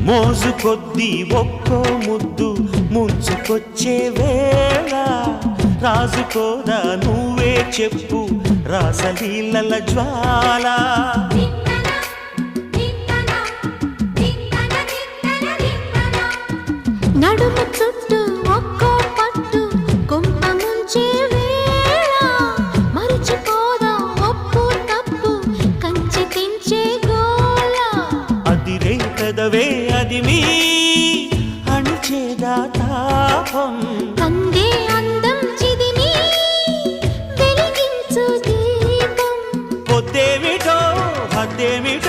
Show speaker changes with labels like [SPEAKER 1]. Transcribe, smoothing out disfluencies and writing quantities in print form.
[SPEAKER 1] మోజు కొద్దీ ఒక్కో ముద్దు ముంచుకొచ్చే వేళ రాజుకోదా నువ్వే చెప్పు రాసలీలల జ్వాల
[SPEAKER 2] నడుము చుట్టూ ఒక్కో పట్టు కొంప ముంచే వేళ మరిచిపోదా ఒప్పు తప్పు కంచి తెంచే గోల
[SPEAKER 1] అదిరే పెదవే అది మీ అణిచేదా తాపం
[SPEAKER 2] కందే అందం చిదిమి వెలిగించు దీపం
[SPEAKER 1] పొద్దేమిటో హద్దేమిటో